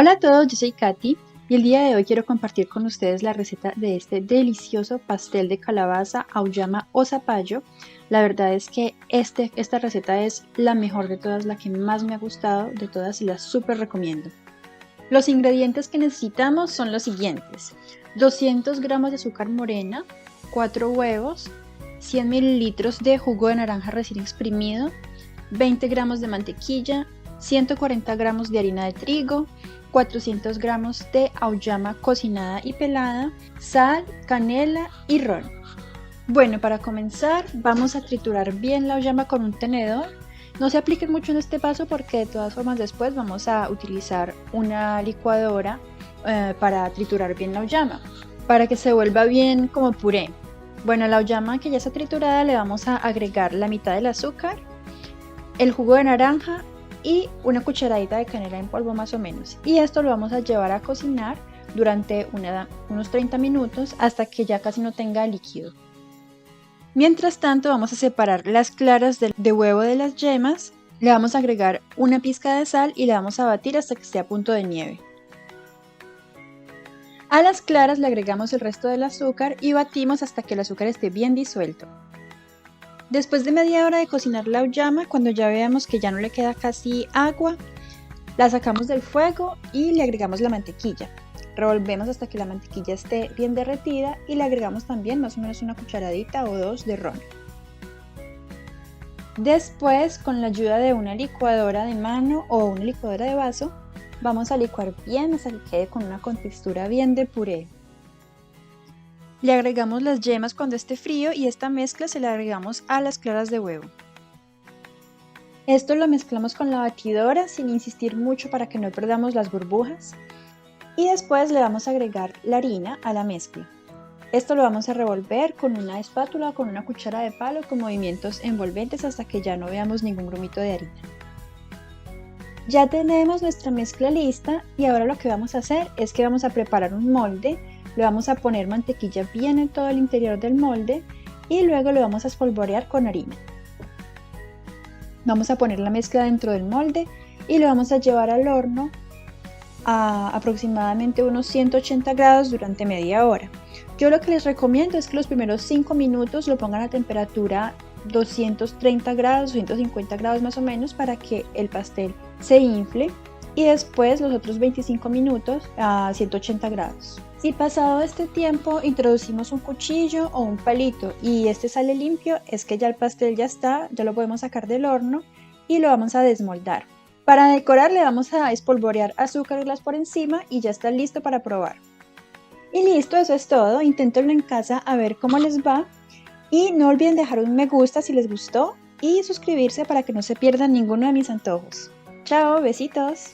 Hola a todos, yo soy Katy y el día de hoy quiero compartir con ustedes la receta de este delicioso pastel de calabaza, auyama o zapallo. La verdad es que esta receta es la mejor de todas, la que más me ha gustado de todas y la súper recomiendo. Los ingredientes que necesitamos son los siguientes: 200 gramos de azúcar morena, 4 huevos, 100 mililitros de jugo de naranja recién exprimido, 20 gramos de mantequilla, 140 gramos de harina de trigo, 400 gramos de auyama cocinada y pelada, sal, canela y ron. Bueno, para comenzar vamos a triturar bien la auyama con un tenedor. No se apliquen mucho en este paso porque de todas formas después vamos a utilizar una licuadora para triturar bien la auyama, para que se vuelva bien como puré. Bueno, a la auyama que ya está triturada le vamos a agregar la mitad del azúcar, el jugo de naranja y una cucharadita de canela en polvo más o menos. Y esto lo vamos a llevar a cocinar durante unos 30 minutos hasta que ya casi no tenga líquido. Mientras tanto vamos a separar las claras de huevo de las yemas, le vamos a agregar una pizca de sal y le vamos a batir hasta que esté a punto de nieve. A las claras le agregamos el resto del azúcar y batimos hasta que el azúcar esté bien disuelto. Después de media hora de cocinar la auyama, cuando ya veamos que ya no le queda casi agua, la sacamos del fuego y le agregamos la mantequilla. Revolvemos hasta que la mantequilla esté bien derretida y le agregamos también más o menos una cucharadita o dos de ron. Después, con la ayuda de una licuadora de mano o una licuadora de vaso, vamos a licuar bien hasta que quede con una contextura bien de puré. Le agregamos las yemas cuando esté frío y esta mezcla se la agregamos a las claras de huevo. Esto lo mezclamos con la batidora sin insistir mucho para que no perdamos las burbujas. Y después le vamos a agregar la harina a la mezcla. Esto lo vamos a revolver con una espátula o con una cuchara de palo con movimientos envolventes hasta que ya no veamos ningún grumito de harina. Ya tenemos nuestra mezcla lista y ahora lo que vamos a hacer es que vamos a preparar un molde. Le vamos a poner mantequilla bien en todo el interior del molde y luego lo vamos a espolvorear con harina. Vamos a poner la mezcla dentro del molde y lo vamos a llevar al horno a aproximadamente unos 180 grados durante media hora. Yo lo que les recomiendo es que los primeros 5 minutos lo pongan a temperatura 230 grados, 250 grados más o menos, para que el pastel se infle, y después los otros 25 minutos a 180 grados. Si pasado este tiempo introducimos un cuchillo o un palito y este sale limpio, es que ya el pastel ya está, ya lo podemos sacar del horno y lo vamos a desmoldar. Para decorar le vamos a espolvorear azúcar glass por encima y ya está listo para probar. Y listo, eso es todo. Inténtenlo en casa a ver cómo les va. Y no olviden dejar un me gusta si les gustó y suscribirse para que no se pierdan ninguno de mis antojos. Chao, besitos.